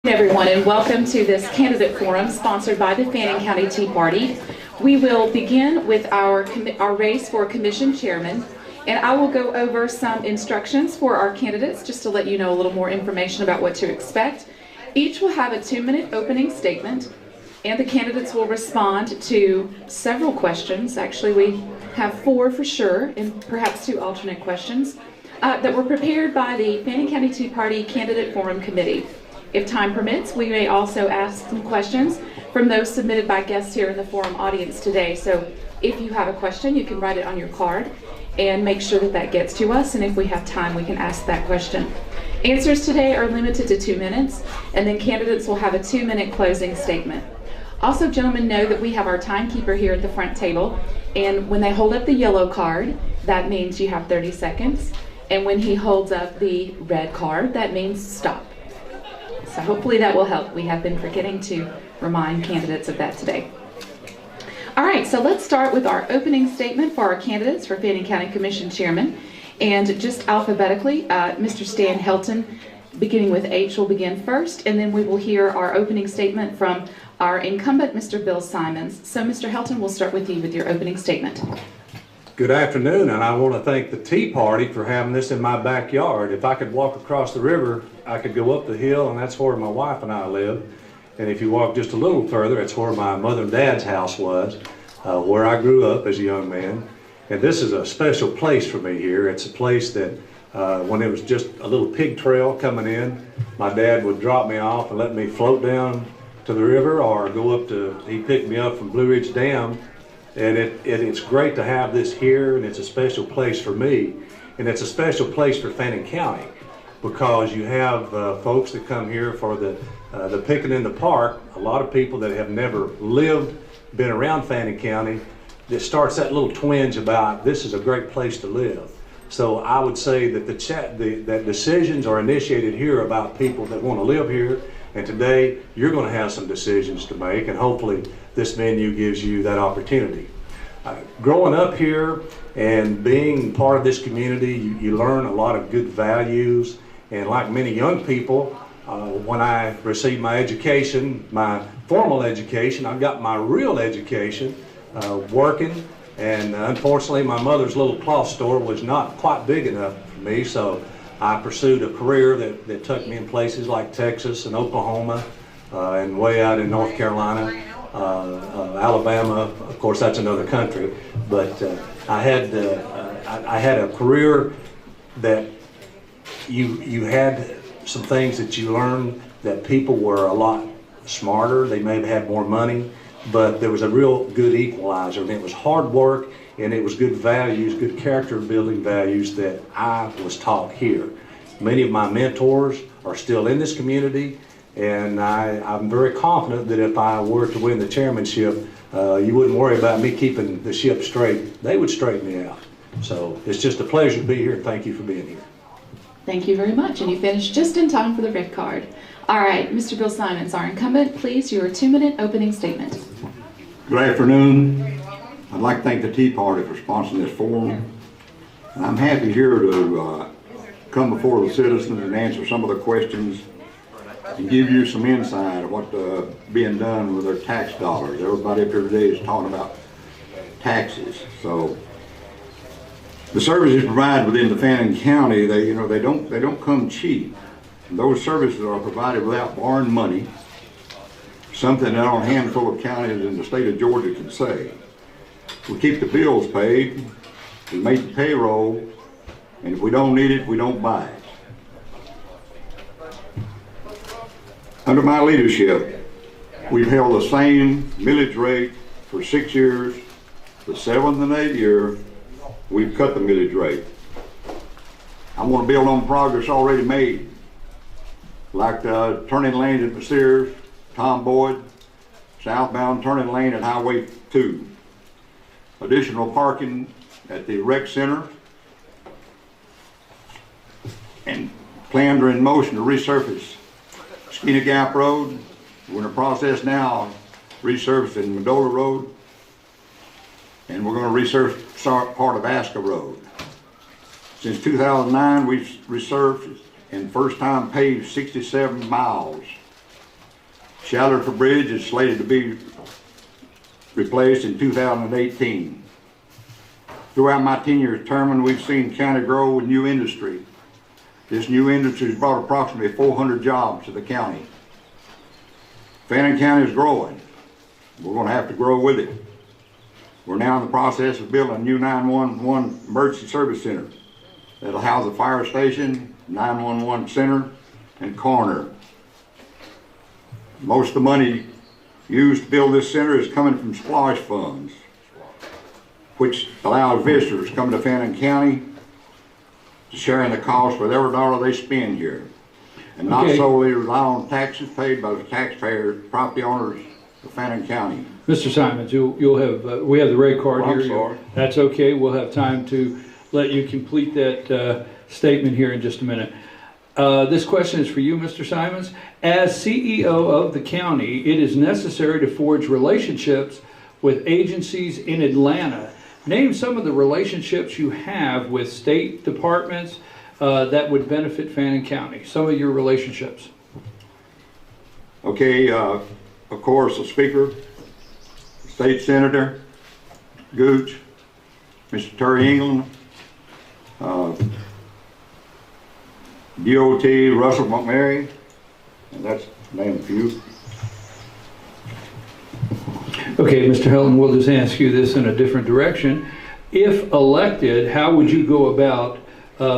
Everyone, and welcome to this candidate forum sponsored by the Fannin County Tea Party. We will begin with our race for commission chairman, and I will go over some instructions for our candidates just to let you know a little more information about what to expect. Each will have a 2-minute opening statement, and the candidates will respond to several questions. Actually, we have 4 for sure, and perhaps 2 alternate questions that were prepared by the Fannin County Tea Party Candidate Forum Committee. If time permits, we may also ask some questions from those submitted by guests here in the forum audience today. So if you have a question, you can write it on your card and make sure that that gets to us. And if we have time, we can ask that question. Answers today are limited to 2 minutes, and then candidates will have a 2-minute closing statement. Also, gentlemen, know that we have our timekeeper here at the front table, and when they hold up the yellow card, that means you have 30 seconds. And when he holds up the red card, that means stop. So hopefully that will help. We have been forgetting to remind candidates of that today. All right, so let's start with our opening statement for our candidates for Fannin County Commission Chairman. And just alphabetically, Mr. Stan Helton, beginning with H, will begin first, and then we will hear our opening statement from our incumbent, Mr. Bill Simons. So Mr. Helton, we'll start with you with your opening statement. Good afternoon, and I want to thank the Tea Party for having this in my backyard. If I could walk across the river, I could go up the hill, and that's where my wife and I live. And if you walk just a little further, it's where my mother and dad's house was, where I grew up as a young man. And this is a special place for me here. It's a place that when it was just a little pig trail coming in, my dad would drop me off and let me float down to the river or go up to, he picked me up from Blue Ridge Dam. And it's great to have this here, and it's a special place for me. And it's a special place for Fannin County because you have folks that come here for the picking in the park. A lot of people that have never lived, been around Fannin County, that starts that little twinge about this is a great place to live. So I would say that that decisions are initiated here about people that want to live here. And today you're going to have some decisions to make, and hopefully this venue gives you that opportunity. Growing up here and being part of this community, you learn a lot of good values. And like many young people, when I received my education, my formal education, I got my real education working. And unfortunately, my mother's little cloth store was not quite big enough for me, so I pursued a career that took me in places like Texas and Oklahoma and way out in North Carolina, Alabama. Of course, that's another country. But I had a career that you had some things that you learned that people were a lot smarter. They may have had more money, but there was a real good equalizer, and it was hard work. And it was good values, good character building values that I was taught here. Many of my mentors are still in this community, and I'm very confident that if I were to win the chairmanship, you wouldn't worry about me keeping the ship straight. They would straighten me out. So it's just a pleasure to be here, and thank you for being here. Thank you very much, and you finished just in time for the red card. All right, Mr. Bill Simons, our incumbent, please, your 2-minute opening statement. Good afternoon. I'd like to thank the Tea Party for sponsoring this forum. And I'm happy here to come before the citizens and answer some of the questions and give you some insight of what's being done with their tax dollars. Everybody up here today is talking about taxes. So the services provided within the Fannin County, they don't come cheap. And those services are provided without borrowing money, something that only a handful of counties in the state of Georgia can say. We keep the bills paid, we make the payroll, and if we don't need it, we don't buy it. Under my leadership, we've held the same millage rate for 6 years. The 7th and 8th year, we've cut the millage rate. I want to build on progress already made, like the turning lane at Sears, Tom Boyd, southbound turning lane at Highway 2. Additional parking at the rec center, and plans are in motion to resurface Skeena Gap Road. We're in the process now of resurfacing Medola Road, and we're going to resurface part of Aska Road. Since 2009, we've resurfaced and first time paved 67 miles Shallerford Bridge is slated to be replaced in 2018. Throughout my tenure as chairman, we've seen county grow with new industry. This new industry has brought approximately 400 jobs to the county. Fannin County is growing. We're going to have to grow with it. We're now in the process of building a new 911 emergency service center that'll house a fire station, 911 center, and coroner. Most of the money used to build this center is coming from SPLOSH funds, which allows visitors coming to Fannin County to share in the cost with every dollar they spend here, and not solely rely on taxes paid by the taxpayers, property owners of Fannin County. Mr. Simons, you'll have we have the red card here. I'm sorry. That's okay. We'll have time to let you complete that statement here in just a minute. This question is for you, Mr. Simons. As CEO of the county, it is necessary to forge relationships with agencies in Atlanta. Name some of the relationships you have with state departments that would benefit Fannin County. Some of your relationships. Okay, of course, the Speaker, State Senator, Gooch, Mr. Terry England, DOT, Russell McMary, and that's name a few. Okay, Mr. Helton, we'll just ask you this in a different direction. If elected, how would you go about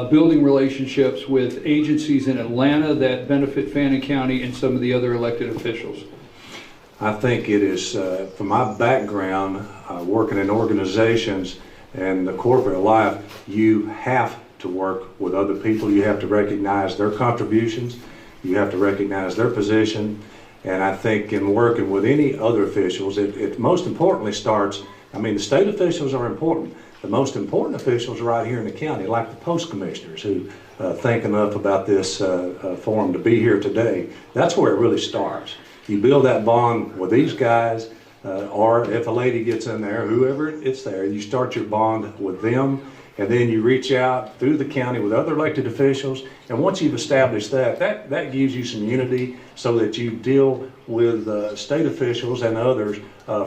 building relationships with agencies in Atlanta that benefit Fannin County and some of the other elected officials? I think it is, from my background, working in organizations and the corporate life, you have to work with other people. You have to recognize their contributions. You have to recognize their position. And I think in working with any other officials, it most importantly starts, I mean, the state officials are important. The most important officials are right here in the county, like the post commissioners who think enough about this forum to be here today. That's where it really starts. You build that bond with these guys, or if a lady gets in there, whoever it's there, you start your bond with them, and then you reach out through the county with other elected officials. And once you've established that gives you some unity so that you deal with state officials and others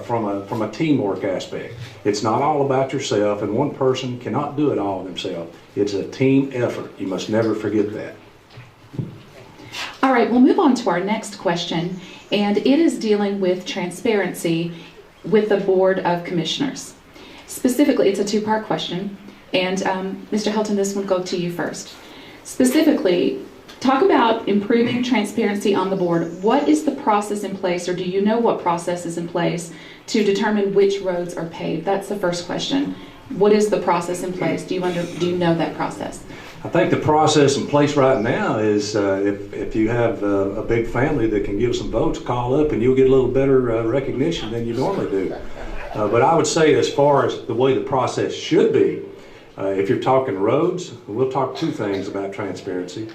from a teamwork aspect. It's not all about yourself, and one person cannot do it all themselves. It's a team effort. You must never forget that. All right, we'll move on to our next question, and it is dealing with transparency with the Board of Commissioners. Specifically, it's a two-part question, and Mr. Helton, this one will go to you first. Specifically, talk about improving transparency on the board. What is the process in place, or do you know what process is in place to determine which roads are paved? That's the first question. What is the process in place? Do you know that process? I think the process in place right now is if you have a big family that can give some votes, call up and you'll get a little better recognition than you normally do. But I would say as far as the way the process should be, if you're talking roads, we'll talk two things about transparency.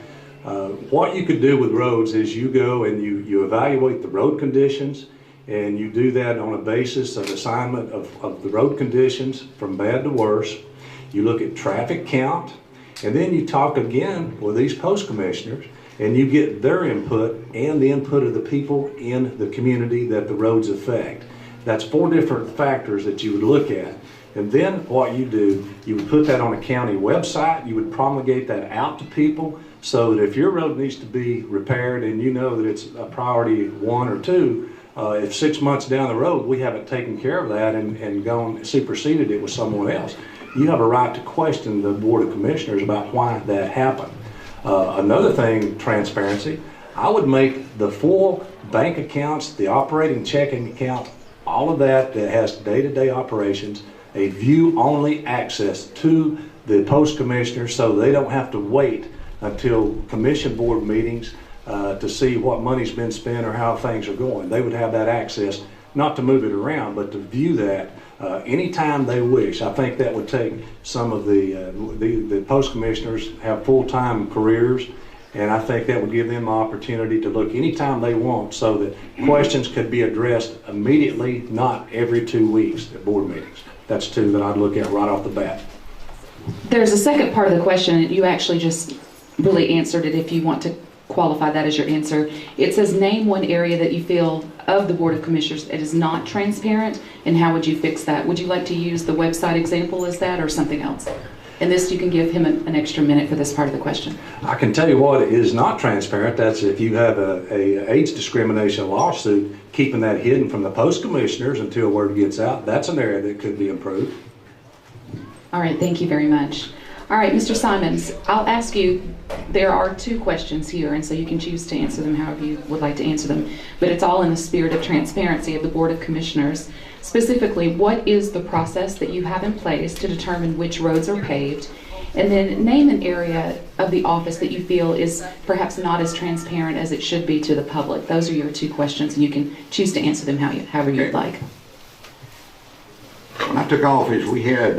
What you could do with roads is you go and you evaluate the road conditions, and you do that on a basis of assignment of the road conditions from bad to worse. You look at traffic count, and then you talk again with these post commissioners, and you get their input and the input of the people in the community that the roads affect. That's 4 different factors that you would look at. And then what you do, you would put that on a county website, you would promulgate that out to people so that if your road needs to be repaired and you know that it's a priority 1 or 2, if 6 months down the road we haven't taken care of that and gone superseded it with someone else, you have a right to question the Board of Commissioners about why that happened. Another thing, transparency, I would make the full bank accounts, the operating checking account, all of that has day-to-day operations, a view-only access to the post commissioners so they don't have to wait until commission board meetings to see what money's been spent or how things are going. They would have that access, not to move it around, but to view that anytime they wish. I think that would take some of the post commissioners have full-time careers, and I think that would give them the opportunity to look anytime they want so that questions could be addressed immediately, not every 2 weeks at board meetings. That's 2 that I'd look at right off the bat. There's a second part of the question, and you actually just really answered it if you want to qualify that as your answer. It says name one area that you feel of the Board of Commissioners that is not transparent, and how would you fix that? Would you like to use the website example as that or something else? And this, you can give him an extra minute for this part of the question. I can tell you what is not transparent. That's if you have a age discrimination lawsuit, keeping that hidden from the post commissioners until word gets out. That's an area that could be improved. All right, thank you very much. All right, Mr. Simons, I'll ask you, there are 2 questions here, and so you can choose to answer them however you would like to answer them, but it's all in the spirit of transparency of the Board of Commissioners. Specifically, what is the process that you have in place to determine which roads are paved? And then name an area of the office that you feel is perhaps not as transparent as it should be to the public. Those are your 2 questions, and you can choose to answer them however you'd like. When I took office, we had,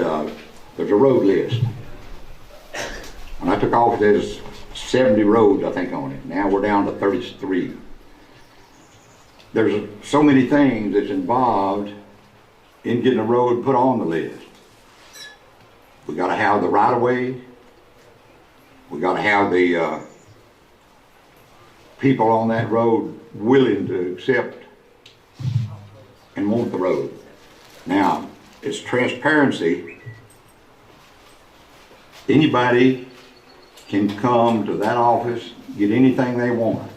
there's a road list. When I took office, there's 70 roads, I think, on it. Now we're down to 33. There's so many things that's involved in getting a road put on the list. We gotta have the right-of-way. We gotta have the people on that road willing to accept and want the road. Now, it's transparency. Anybody can come to that office, get anything they want.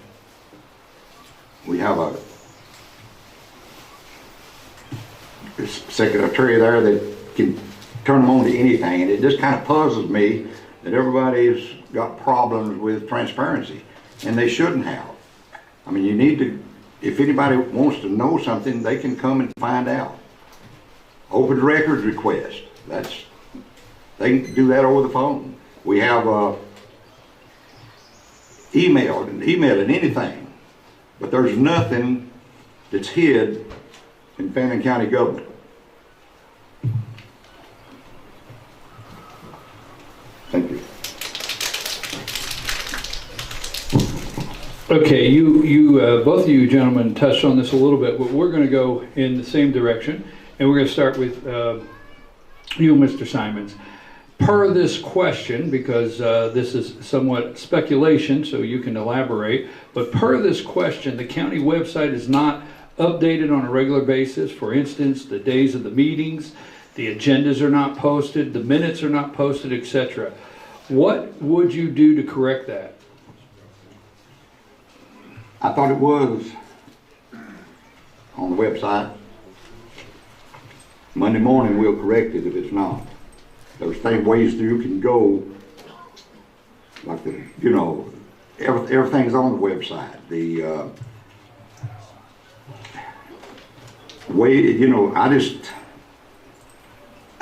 We have a secretary there that can turn them on to anything, and it just kind of puzzles me that everybody's got problems with transparency, and they shouldn't have. I mean, you need to, if anybody wants to know something, they can come and find out. Open records request, they can do that over the phone. We have emailing anything, but there's nothing that's hid in Fannin County government. Thank you. Okay, both of you gentlemen touched on this a little bit, but we're going to go in the same direction, and we're going to start with you, Mr. Simons. Per this question, because this is somewhat speculation, so you can elaborate, but per this question, the county website is not updated on a regular basis. For instance, the days of the meetings, the agendas are not posted, the minutes are not posted, etc. What would you do to correct that? I thought it was on the website. Monday morning we'll correct it if it's not. There's ways that you can go, like everything's on the website. The way, I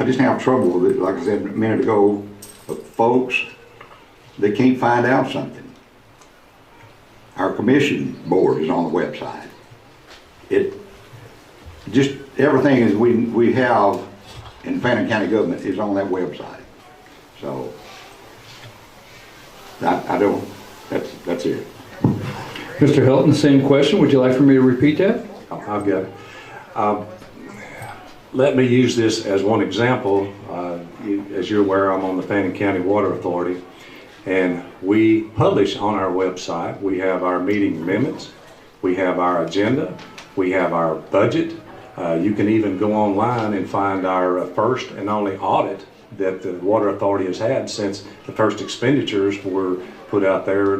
just have trouble with it. Like I said a minute ago, folks, they can't find out something. Our commission board is on the website. It just everything is we have in Fannin County government is on that website. So that's it. Mr. Hilton, same question. Would you like for me to repeat that? I've got it. Let me use this as one example. As you're aware, I'm on the Fannin County Water Authority, and we publish on our website. We have our meeting minutes, we have our agenda, we have our budget. You can even go online and find our first and only audit that the Water Authority has had since the first expenditures were put out there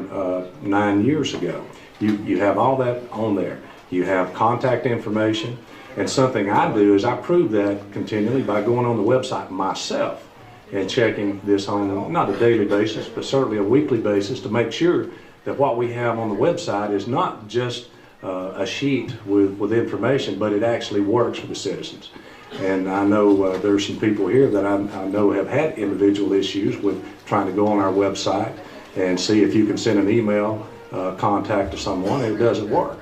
9 years ago. You have all that on there. You have contact information, and something I do is I prove that continually by going on the website myself and checking this on not a daily basis, but certainly a weekly basis to make sure that what we have on the website is not just a sheet with information, but it actually works for the citizens. And I know there's some people here that I know have had individual issues with trying to go on our website and see if you can send an email contact to someone, and it doesn't work.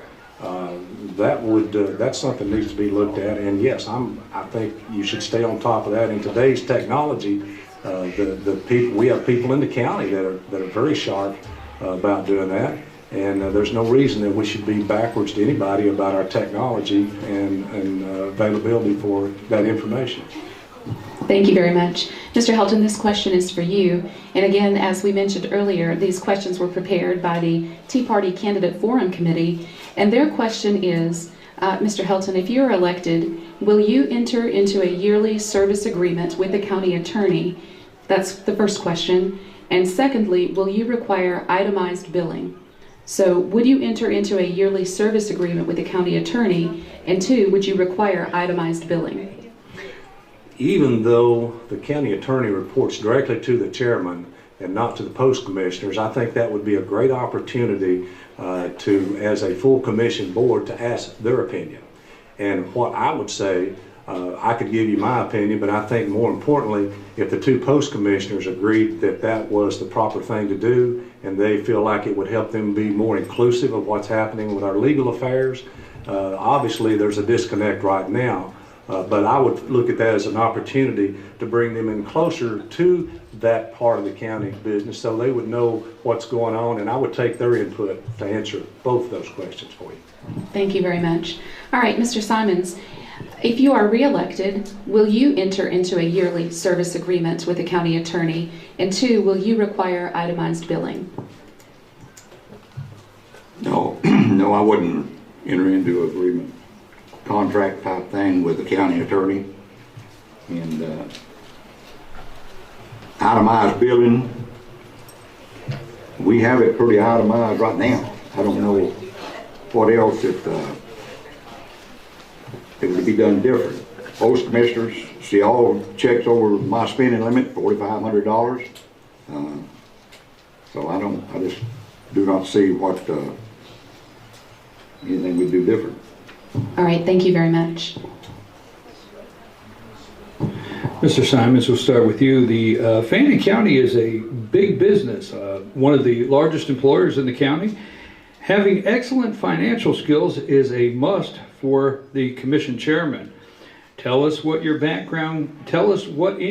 That's something that needs to be looked at. And yes, I think you should stay on top of that. In today's technology, we have people in the county that are very sharp about doing that. And there's no reason that we should be backwards to anybody about our technology and availability for that information. Thank you very much. Mr. Helton, this question is for you. And again, as we mentioned earlier, these questions were prepared by the Tea Party Candidate Forum Committee. And their question is, Mr. Helton, if you are elected, will you enter into a yearly service agreement with the county attorney? That's the first question. And secondly, will you require itemized billing? So would you enter into a yearly service agreement with the county attorney? And two, would you require itemized billing? Even though the county attorney reports directly to the chairman and not to the post commissioners, I think that would be a great opportunity as a full commission board, to ask their opinion. And what I would say, I could give you my opinion, but I think more importantly, if the two post commissioners agreed that that was the proper thing to do, and they feel like it would help them be more inclusive of what's happening with our legal affairs, obviously there's a disconnect right now. But I would look at that as an opportunity to bring them in closer to that part of the county business so they would know what's going on, and I would take their input to answer both of those questions for you. Thank you very much. All right, Mr. Simons, if you are reelected, will you enter into a yearly service agreement with the county attorney? And two, will you require itemized billing? No, no, I wouldn't enter into an agreement, contract type thing with the county attorney. And itemized billing, we have it pretty itemized right now. I don't know what else it would be done different. Post commissioners see all checks over my spending limit, $4,500. So I just do not see what anything we do different. All right, thank you very much. Mr. Simons, we'll start with you. The Fannin County is a big business, one of the largest employers in the county. Having excellent financial skills is a must for the commission chairman. Tell us what in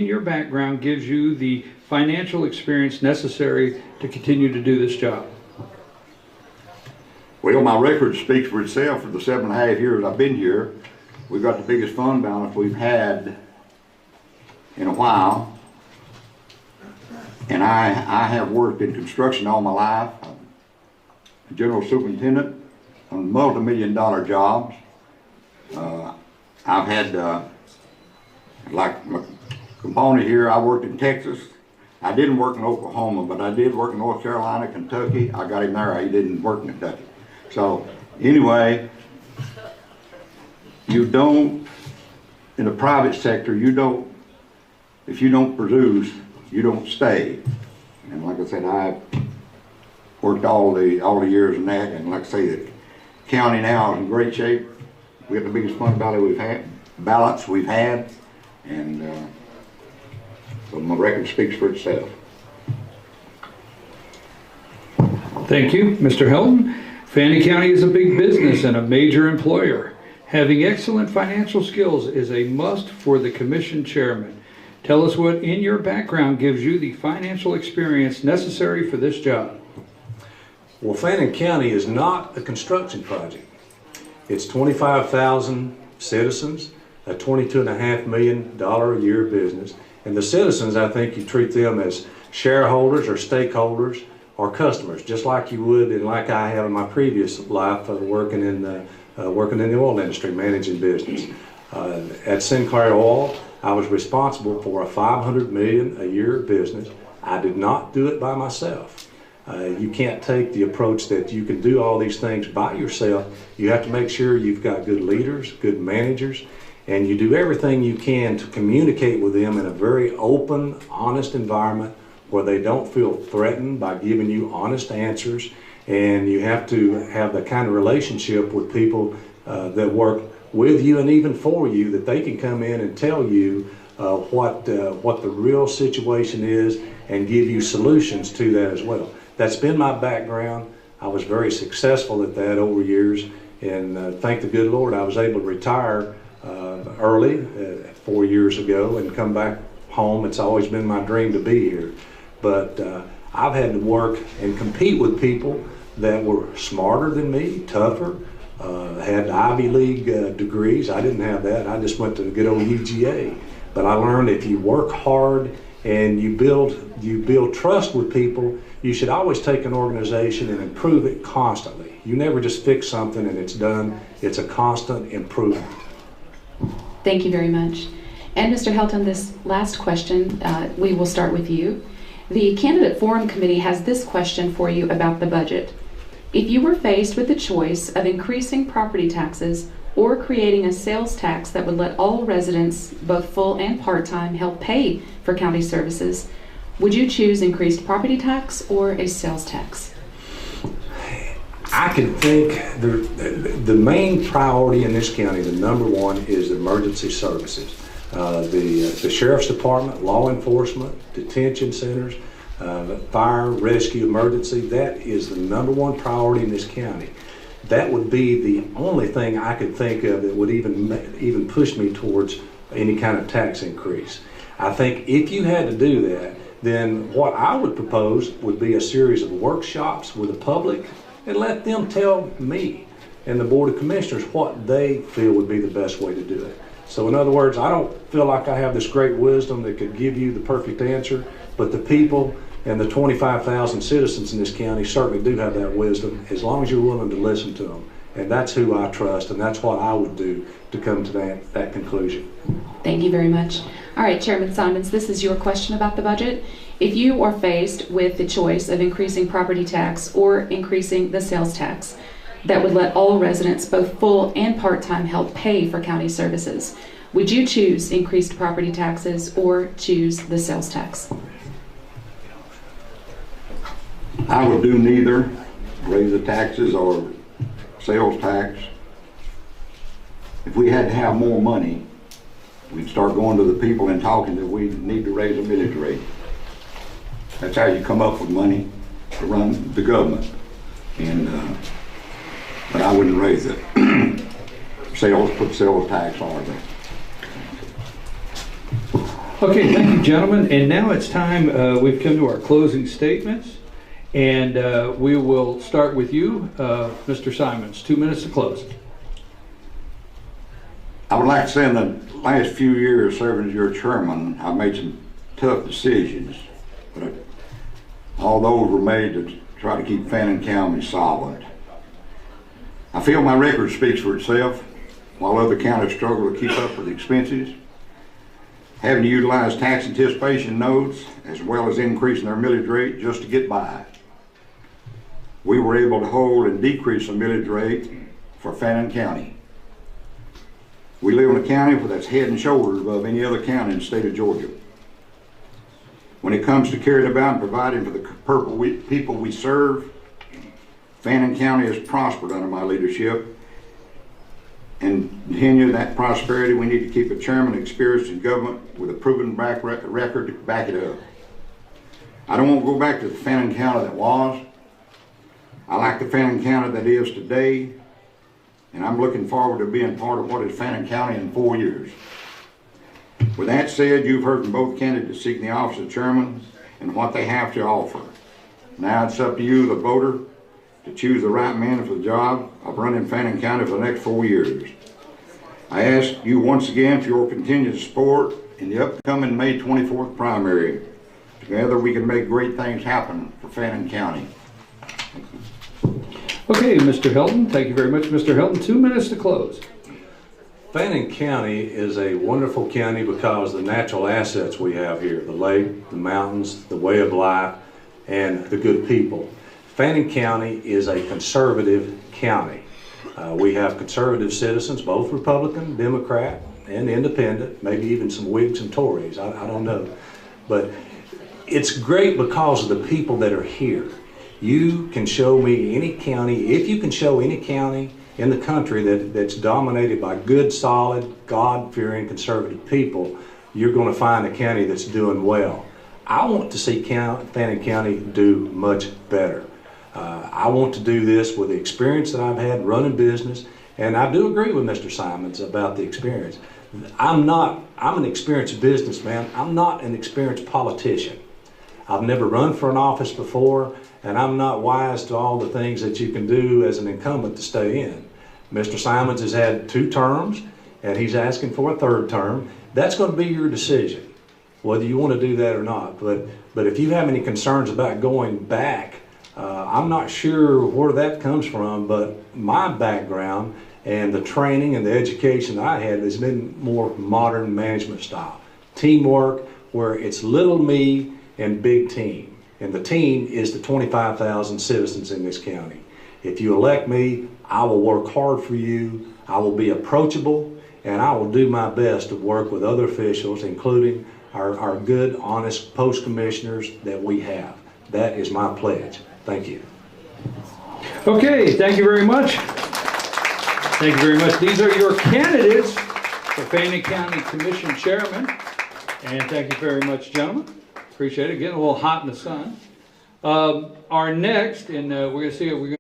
your background gives you the financial experience necessary to continue to do this job. Well, my record speaks for itself. For the 7.5 years I've been here, we've got the biggest fund balance we've had in a while. And I have worked in construction all my life. I'm a general superintendent on multi-million-dollar jobs. I've had, like my component here, I worked in Texas. I didn't work in Oklahoma, but I did work in North Carolina, Kentucky. I got him there. He didn't work in Kentucky. So anyway, you don't, in the private sector, if you don't produce, you don't stay. And like I said, I worked all the years in that, and like I say, the county now is in great shape. We have the biggest fund balance we've had, and so my record speaks for itself. Thank you, Mr. Helton. Fannin County is a big business and a major employer. Having excellent financial skills is a must for the commission chairman. Tell us what in your background gives you the financial experience necessary for this job. Well, Fannin County is not a construction project. It's 25,000 citizens, a $22.5 million a year business. And the citizens, I think you treat them as shareholders or stakeholders or customers, just like you would and like I have in my previous life working in the oil industry, managing business. At Sinclair Oil, I was responsible for a $500 million a year business. I did not do it by myself. You can't take the approach that you can do all these things by yourself. You have to make sure you've got good leaders, good managers, and you do everything you can to communicate with them in a very open, honest environment where they don't feel threatened by giving you honest answers. And you have to have the kind of relationship with people that work with you and even for you, that they can come in and tell you what the real situation is and give you solutions to that as well. That's been my background. I was very successful at that over years, and thank the good Lord I was able to retire early 4 years ago and come back home. It's always been my dream to be here. But I've had to work and compete with people that were smarter than me, tougher, had Ivy League degrees. I didn't have that. I just went to the good old UGA. But I learned if you work hard and you build trust with people, you should always take an organization and improve it constantly. You never just fix something and it's done. It's a constant improvement. Thank you very much. And Mr. Helton, this last question, we will start with you. The Candidate Forum Committee has this question for you about the budget. If you were faced with the choice of increasing property taxes or creating a sales tax that would let all residents, both full and part-time, help pay for county services, would you choose increased property tax or a sales tax? I can think the main priority in this county, the number one, is emergency services. The Sheriff's Department, law enforcement, detention centers, fire, rescue, emergency, that is the number one priority in this county. That would be the only thing I could think of that would even push me towards any kind of tax increase. I think if you had to do that, then what I would propose would be a series of workshops with the public and let them tell me and the Board of Commissioners what they feel would be the best way to do it. So in other words, I don't feel like I have this great wisdom that could give you the perfect answer, but the people and the 25,000 citizens in this county certainly do have that wisdom, as long as you're willing to listen to them. And that's who I trust, and that's what I would do to come to that conclusion. Thank you very much. All right, Chairman Simons, this is your question about the budget. If you are faced with the choice of increasing property tax or increasing the sales tax that would let all residents, both full and part-time, help pay for county services, would you choose increased property taxes or choose the sales tax? I would do neither, raise the taxes or sales tax. If we had to have more money, we'd start going to the people and talking that we need to raise the millage rate. That's how you come up with money to run the government. And but I wouldn't raise it. Put sales tax on it. Okay, thank you, gentlemen. And now it's time, we've come to our closing statements. And we will start with you, Mr. Simons. 2 minutes to close. I would like to say in the last few years serving as your chairman, I've made some tough decisions, but all those were made to try to keep Fannin County solvent. I feel my record speaks for itself. While other counties struggle to keep up with expenses, having to utilize tax anticipation notes as well as increasing their millage rate just to get by. We were able to hold and decrease the millage rate for Fannin County. We live in a county that's head and shoulders above any other county in the state of Georgia. When it comes to caring about and providing for the people we serve, Fannin County has prospered under my leadership. And to continue that prosperity, we need to keep a chairman experienced in government with a proven record to back it up. I don't want to go back to the Fannin County that was. I like the Fannin County that is today, and I'm looking forward to being part of what is Fannin County in 4 years. With that said, you've heard from both candidates seeking the office of chairman and what they have to offer. Now it's up to you, the voter, to choose the right man for the job of running Fannin County for the next 4 years. I ask you once again for your continued support in the upcoming May 24th primary. Together we can make great things happen for Fannin County. Okay, Mr. Helton, thank you very much, Mr. Helton. 2 minutes to close. Fannin County is a wonderful county because of the natural assets we have here, the lake, the mountains, the way of life, and the good people. Fannin County is a conservative county. We have conservative citizens, both Republican, Democrat, and Independent, maybe even some Whigs and Tories, I don't know. But it's great because of the people that are here. You can show me any county, if you can show any county in the country that's dominated by good, solid, God-fearing, conservative people, you're going to find a county that's doing well. I want to see Fannin County do much better. I want to do this with the experience that I've had running business, and I do agree with Mr. Simons about the experience. I'm an experienced businessman. I'm not an experienced politician. I've never run for an office before, and I'm not wise to all the things that you can do as an incumbent to stay in. Mr. Simons has had 2 terms, and he's asking for a 3rd term. That's going to be your decision, whether you want to do that or not. But if you have any concerns about going back, I'm not sure where that comes from, but my background and the training and the education I had has been more modern management style. Teamwork, where it's little me and big team. And the team is the 25,000 citizens in this county. If you elect me, I will work hard for you, I will be approachable, and I will do my best to work with other officials, including our good, honest post commissioners that we have. That is my pledge. Thank you. Okay, thank you very much. Thank you very much. These are your candidates for Fannin County Commission Chairman. And thank you very much, gentlemen. Appreciate it. Getting a little hot in the sun. Our next, and we're going to see if we're going